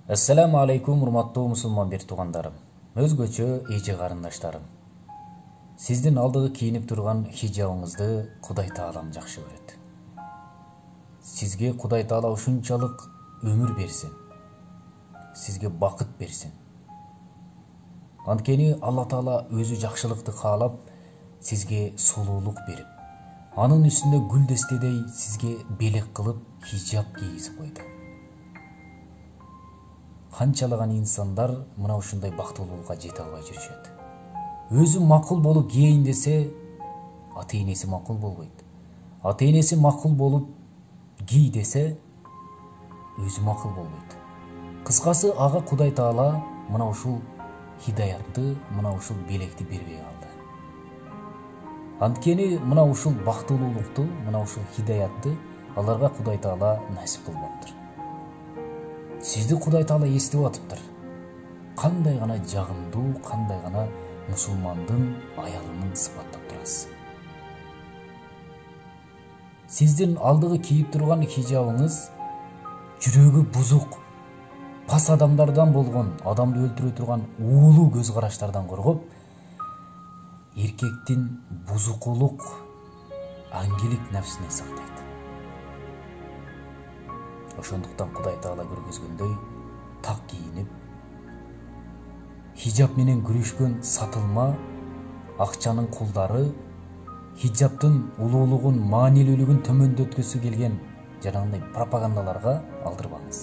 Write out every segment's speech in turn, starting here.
Assalamu alaikum урматтуу мусулман бир туугандарым. Өзгөчө эже карындаштарым. Сиздин алдыгы кийинип турган хижабыңызды Кудай Таалам жакшы көрөт. Сизге Кудай Таала ушунчалык өмүр берсин. Сизге бакыт берсин. Анткени Алла Таала өзү жакшылыкты каалап, сизге сулуулук берип, анын үстүнө гүлдестедей сизге белек кылып хижаб кийгизип койду. Канчалаган инсандар мына ушундай бактылуулукка жете албай жүрүшөт. Өзү макул болуп кийейин десе, ата-энеси макул болбойт. Ата-энеси макул болуп кий десе, өзү макул болбойт. Кыскасы, ага Кудай Таала мына ушул хидаятты, мына ушул белекти бербей калды. Анткени мына ушул бактылуулукту, мына ушул хидаятты аларга Кудай Таала насип кылбаптыр. Сизди Кудай Таала эстеп атыптыр. Кандай гана жагымдуу, кандай гана мусулмандын аялынын сыпаттап турасыз. Сиздин алдыгы кийип турган хижабыңыз жүрөгү бузук, пас адамдардан болгон, адамды өлтүрө турган уулуу көз караштардан коргоп, эркектин бузукулук, аңгилик нафсинен сактайт. Ошондуктан Кудай Таала көргөзгөндөй так кийинип, хижаб менен күрөшкөн сатылма акчанын кулдары, хижабтын улуулугун, маанилүүлүгүн төмөндөткүсү келген жанагындай пропагандаларга алдырбаңыз.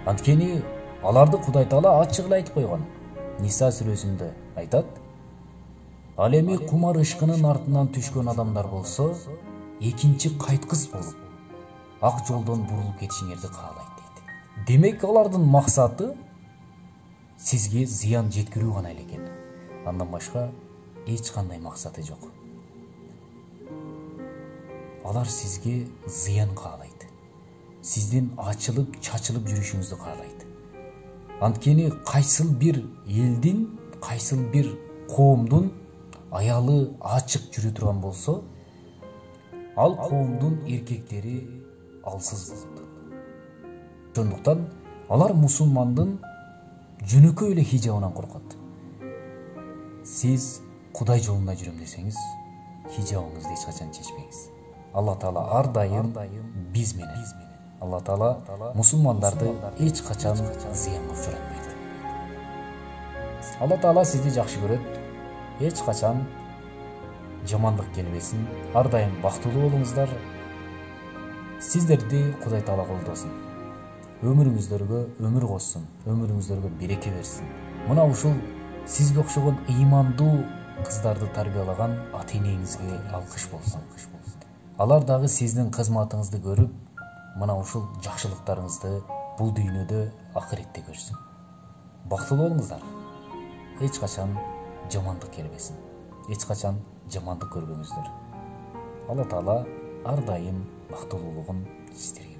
Анткени аларды Кудай Таала ачык эле айтып койгон. Ниса сүрөсүндө айтат: "Ал эми кумар ышкынын артынан түшкөн адамдар болсо, экинчи кайткыс болуп, ак жолдон бурулуп кетишиңерди каалайт" дейт. Демек, алардын максаты сизге зыян жеткирүү гана эле экен. Андан башка эч кандай максаты жок. Алар сизге зыян каалайт. Сиздин ачылып, чачылып жүрүшүңүздү каалайт. Анткени кайсыл бир элдин, кайсыл бир коомдун аялы ачык жүрө турган болсо, ал коомдун эркектери алсыз болот. Ошондуктан алар мусулмандын жөнөкөй эле хижабынан коркот. Сиз Кудай жолунда жүрөм десеңиз, хижабыңызды эч качан чечпеңиз. Алла Таала ар дайым биз менен. Алла Таала мусулмандарды эч качан зыянга учуратпайт. Алла Таала сизди жакшы көрөт. Эч качан жамандык келбесин. Ар дайым бактылуу болуңуздар. Сиздерди Кудай Таала колдосун. Өмүрүңүздөргө өмүр кошсун, өмүрүңүздөргө береке берсин. Мына ушул сизге окшогон ыймандуу кыздарды тарбиялаган ата-энеңизге алкыш болсун. Алар дагы сиздин кызматыңызды көрүп, мына ушул жакшылыктарыңызды бул дүйнөдө, акыретте көрсүн. Бактылуу болуңуздар. Эч качан жамандык келбесин. Эч качан жамандык көрбөңүздөр. Алла Таала ар дайым бактылуулугун сиздерге